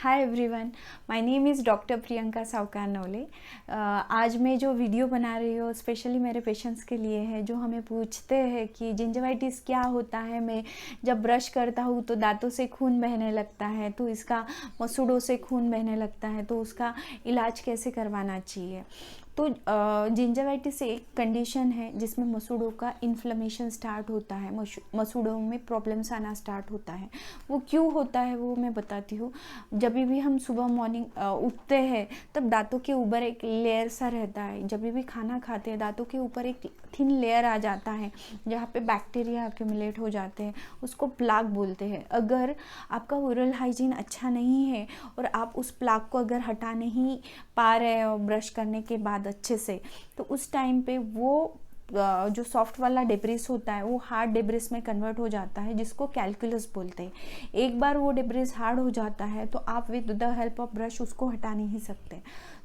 Hi everyone, my name is doctor Priyanka सावकार नवले। आज मैं जो वीडियो बना रही हूँ स्पेशली मेरे पेशेंट्स के लिए है जो हमें पूछते हैं कि जिंजवाइटिस क्या होता है। मैं जब ब्रश करता हूँ तो दांतों से खून बहने लगता है, तो इसका मसूड़ों से खून बहने लगता है, तो उसका इलाज कैसे करवाना चाहिए। तो जिंजवाइटिस एक कंडीशन है जिसमें मसूड़ों का इन्फ्लेमेशन स्टार्ट होता है, मसूड़ों में प्रॉब्लम्स आना स्टार्ट होता है। वो क्यों होता है वो मैं बताती हूँ। जब भी हम सुबह मॉर्निंग उठते हैं तब दांतों के ऊपर एक लेयर सा रहता है। जब भी खाना खाते हैं दांतों के ऊपर एक थिन लेयर आ जाता है जहाँ पे बैक्टीरिया एक्यूमुलेट हो जाते हैं, उसको प्लाक बोलते हैं। अगर आपका ओरल हाइजीन अच्छा नहीं है और आप उस प्लाक को अगर हटा नहीं पा रहे हो ब्रश करने के बाद अच्छे से, तो उस टाइम पे वो जो सॉफ्ट वाला डेब्रिस होता है वो हार्ड डेब्रिस में कन्वर्ट हो जाता है, जिसको कैलकुलस बोलते हैं। एक बार वो डेब्रिस हार्ड हो जाता है तो आप with the help of brush उसको हटा नहीं सकते।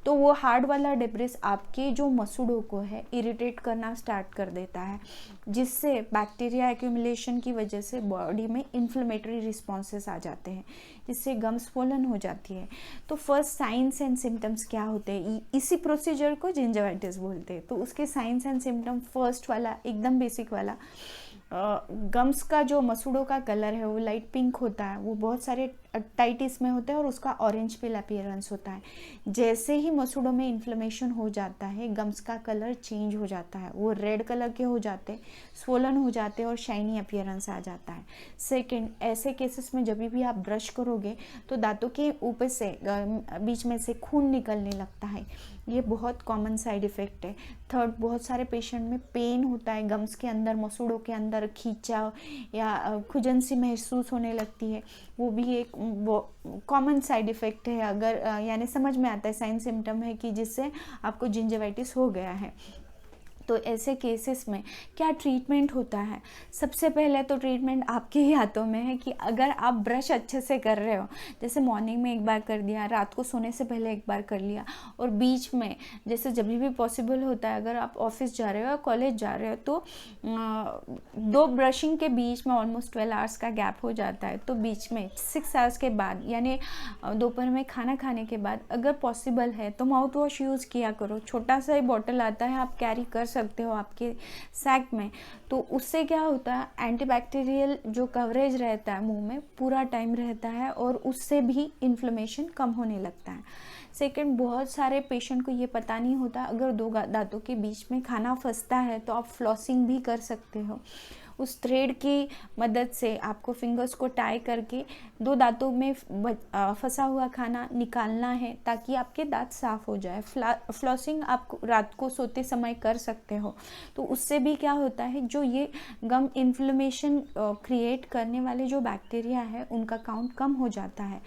तो वो हार्ड वाला डेब्रिस आपके जो मसूड़ों को है इरिटेट करना स्टार्ट कर देता है, जिससे बैक्टीरिया एक्यूमुलेशन की वजह से बॉडी में इन्फ्लेमेटरी रिस्पॉन्सेस आ जाते हैं, जिससे गम स्वोलन हो जाती है। तो फर्स्ट साइंस एंड सिम्टम्स क्या होते हैं, इसी प्रोसीजर को जिंजवाइटिस बोलते हैं। तो उसके साइंस एंड सिम्टम, फर्स्ट वाला एकदम बेसिक वाला, गम्स का जो मसूड़ों का कलर है वो लाइट पिंक होता है, वो बहुत सारे टाइटिस में होता है और उसका ऑरेंज पिल अपीयरेंस होता है। जैसे ही मसूड़ों में इन्फ्लेमेशन हो जाता है गम्स का कलर चेंज हो जाता है, वो रेड कलर के हो जाते हैं, स्वोलन हो जाते हैं और शाइनी अपीयरेंस आ जाता है। सेकंड, ऐसे केसेस में जब भी आप ब्रश करोगे तो दांतों के ऊपर से बीच में से खून निकलने लगता है, ये बहुत कॉमन साइड इफ़ेक्ट है। थर्ड, बहुत सारे पेशेंट में पेन होता है, गम्स के अंदर मसूड़ों के अंदर खींचाव या खुजन सी महसूस होने लगती है, वो भी एक कॉमन साइड इफ़ेक्ट है। अगर यानी समझ में आता है साइन सिम्टम है कि जिससे आपको जिंजवाइटिस हो गया है। तो ऐसे केसेस में क्या ट्रीटमेंट होता है? सबसे पहले तो ट्रीटमेंट आपके ही हाथों में है कि अगर आप ब्रश अच्छे से कर रहे हो, जैसे मॉर्निंग में एक बार कर दिया, रात को सोने से पहले एक बार कर लिया, और बीच में जैसे जब भी पॉसिबल होता है, अगर आप ऑफिस जा रहे हो या कॉलेज जा रहे हो तो दो ब्रशिंग के बीच में ऑलमोस्ट 12 आवर्स का गैप हो जाता है। तो बीच में 6 आवर्स के बाद यानी दोपहर में खाना खाने के बाद अगर पॉसिबल है तो माउथ वॉश यूज़ किया करो। छोटा सा ही बॉटल आता है, आप कैरी कर सकते हो आपके सैक में। तो उससे क्या होता है, एंटीबैक्टीरियल जो कवरेज रहता है मुंह में पूरा टाइम रहता है और उससे भी इन्फ्लेमेशन कम होने लगता है। सेकंड, बहुत सारे पेशेंट को ये पता नहीं होता, अगर दो दांतों के बीच में खाना फंसता है तो आप फ्लॉसिंग भी कर सकते हो। उस थ्रेड की मदद से आपको फिंगर्स को टाई करके दो दांतों में फंसा हुआ खाना निकालना है ताकि आपके दांत साफ हो जाए। फ्लॉसिंग आप रात को सोते समय कर सकते हो। तो उससे भी क्या होता है, जो ये गम इन्फ्लेमेशन क्रिएट करने वाले जो बैक्टीरिया है उनका काउंट कम हो जाता है।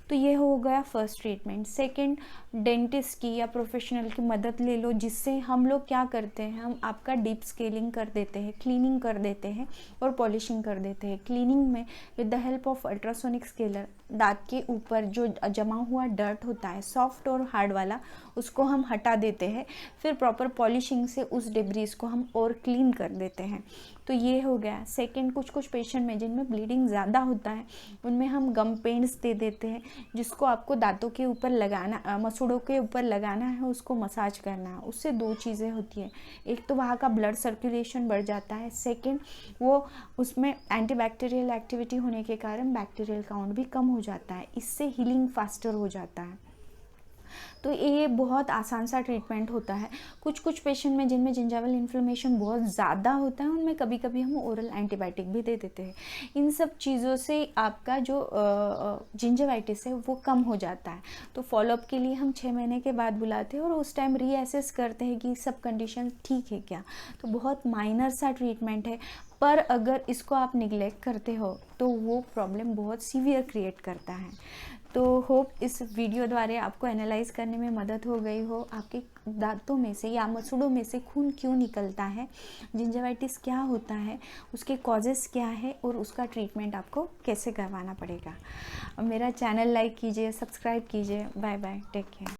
तो ये हो गया फर्स्ट ट्रीटमेंट। सेकंड, डेंटिस्ट की या प्रोफेशनल की मदद ले लो, जिससे हम लोग क्या करते हैं, हम आपका डीप स्केलिंग कर देते हैं, क्लीनिंग कर देते हैं और पॉलिशिंग कर देते हैं। क्लीनिंग में with the help of ultrasonic scaler दांत के ऊपर जो जमा हुआ डर्ट होता है सॉफ्ट और हार्ड वाला, उसको हम हटा देते हैं। फिर प्रॉपर पॉलिशिंग से उस डेब्रीज को हम और क्लीन कर देते हैं। तो ये हो गया। सेकंड, कुछ पेशेंट में जिनमें ब्लीडिंग ज़्यादा होता है उनमें हम गम पेंट्स दे देते हैं, जिसको आपको दांतों के ऊपर लगाना, मसूड़ों के ऊपर लगाना है, उसको मसाज करना है। उससे दो चीज़ें होती है, एक तो वहाँ का ब्लड सर्कुलेशन बढ़ जाता है, सेकंड वो उसमें एंटीबैक्टीरियल एक्टिविटी होने के कारण बैक्टीरियल काउंट भी कम हो जाता है, इससे हीलिंग फास्टर हो जाता है। तो ये बहुत आसान सा ट्रीटमेंट होता है। कुछ पेशेंट में जिनमें जिंजावल इन्फ्लेमेशन बहुत ज़्यादा होता है उनमें कभी कभी हम ओरल एंटीबायोटिक भी दे देते हैं। इन सब चीज़ों से आपका जो जिंजावाइटिस है वो कम हो जाता है। तो फॉलोअप के लिए हम 6 महीने के बाद बुलाते हैं और उस टाइम रीअसेस करते हैं कि सब कंडीशन ठीक है क्या। तो बहुत माइनर सा ट्रीटमेंट है, पर अगर इसको आप निगलेक्ट करते हो तो वो प्रॉब्लम बहुत सीवियर क्रिएट करता है। तो होप इस वीडियो द्वारा आपको एनालाइज करने में मदद हो गई हो, आपके दांतों में से या मसूड़ों में से खून क्यों निकलता है, जिंजवाइटिस क्या होता है, उसके कॉजेस क्या है और उसका ट्रीटमेंट आपको कैसे करवाना पड़ेगा। मेरा चैनल लाइक कीजिए, सब्सक्राइब कीजिए। Bye bye, take care.